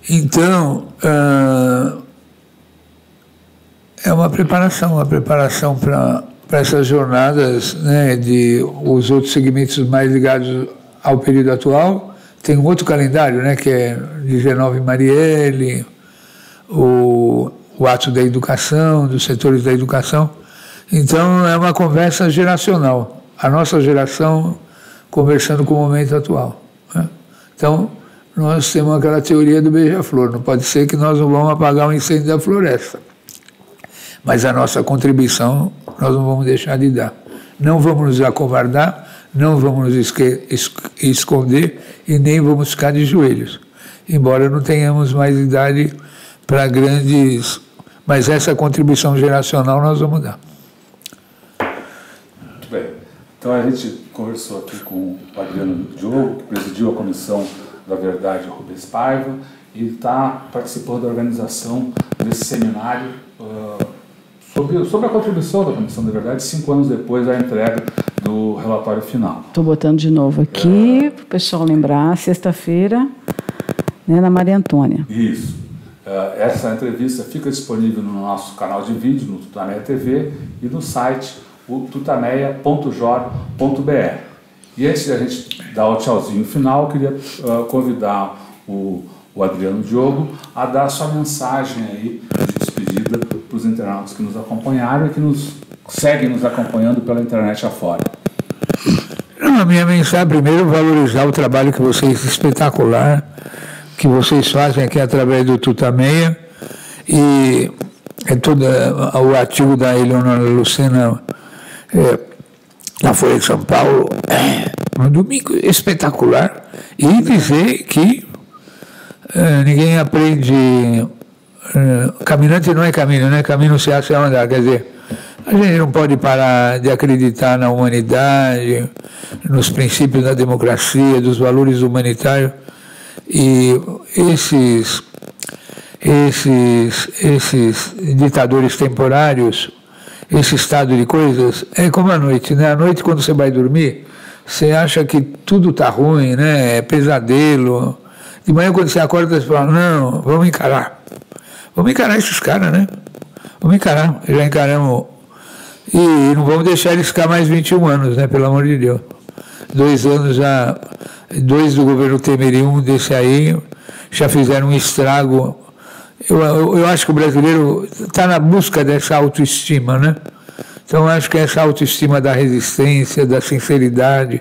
Então, é uma preparação para essas jornadas, né, de os outros segmentos mais ligados ao período atual. Tem um outro calendário, né, que é de G9 Marielle, o ato da educação, dos setores da educação. Então, é uma conversa geracional. A nossa geração conversando com o momento atual, né? Então, nós temos aquela teoria do beija-flor. Não pode ser que nós não vamos apagar o incêndio da floresta. Mas a nossa contribuição nós não vamos deixar de dar. Não vamos nos acovardar, não vamos nos esconder e nem vamos ficar de joelhos. Embora não tenhamos mais idade para grandes... Mas essa contribuição geracional nós vamos dar. Muito bem. Então a gente conversou aqui com o Adriano Diogo, que presidiu a Comissão da Verdade Rubens Paiva, e está participando da organização desse seminário sobre a contribuição da Comissão da Verdade 5 anos depois da entrega do relatório final. Estou botando de novo aqui para o pessoal lembrar, sexta-feira, né, na Maria Antônia. Isso. Essa entrevista fica disponível no nosso canal de vídeo, no Tutameia TV, e no site tutameia.jor.br. E antes de a gente dar o tchauzinho final, eu queria convidar o Adriano Diogo a dar a sua mensagem aí de despedida para os internautas que nos acompanharam e que seguem nos acompanhando pela internet afora. A minha mensagem, primeiro, valorizar o trabalho que vocês, espetacular, que vocês fazem aqui através do Tutameia, e todo o artigo da Eleonora Lucena na Folha de São Paulo, no domingo, espetacular, e dizer que ninguém aprende, caminhante não é caminho, né? Caminho se acha andar, quer dizer, a gente não pode parar de acreditar na humanidade, nos princípios da democracia, dos valores humanitários, e esses ditadores temporários, esse estado de coisas, é como a noite, né? À noite, quando você vai dormir, você acha que tudo está ruim, né? É pesadelo. De manhã, quando você acorda, você fala, não, vamos encarar esses caras, né? Vamos encarar, já encaramos. E não vamos deixar eles ficar mais 21 anos, né? Pelo amor de Deus. 2 anos já, 2 do governo Temer e 1 desse aí, já fizeram um estrago. Eu acho que o brasileiro está na busca dessa autoestima, né? Então, eu acho que essa autoestima da resistência, da sinceridade,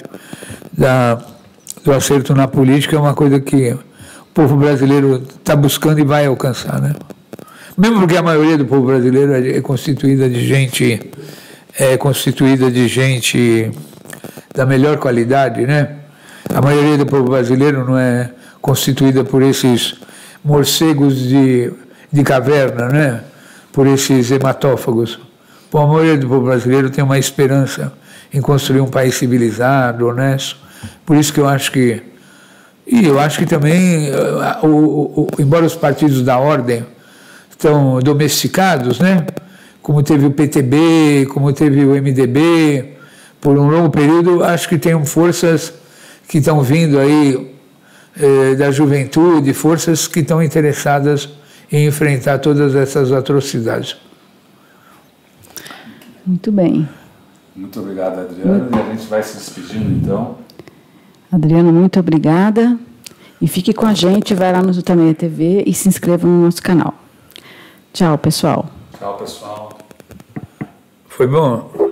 do acerto na política é uma coisa que o povo brasileiro está buscando e vai alcançar, né? Mesmo porque a maioria do povo brasileiro é constituída de gente da melhor qualidade, né? A maioria do povo brasileiro não é constituída por esses morcegos de caverna, né? Por esses hematófagos. Bom, a maioria do povo brasileiro tem uma esperança em construir um país civilizado, honesto. Por isso que eu acho que... E eu acho que também, embora os partidos da ordem estão domesticados, né? Como teve o PTB, como teve o MDB, por um longo período, acho que tem forças que estão vindo aí da juventude, forças que estão interessadas em enfrentar todas essas atrocidades. Muito bem. Muito obrigado, Adriano. E a gente vai se despedindo, então. Adriano, muito obrigada. E fique com a gente, vai lá no Tutameia TV e se inscreva no nosso canal. Tchau, pessoal. Tchau, pessoal. Foi bom?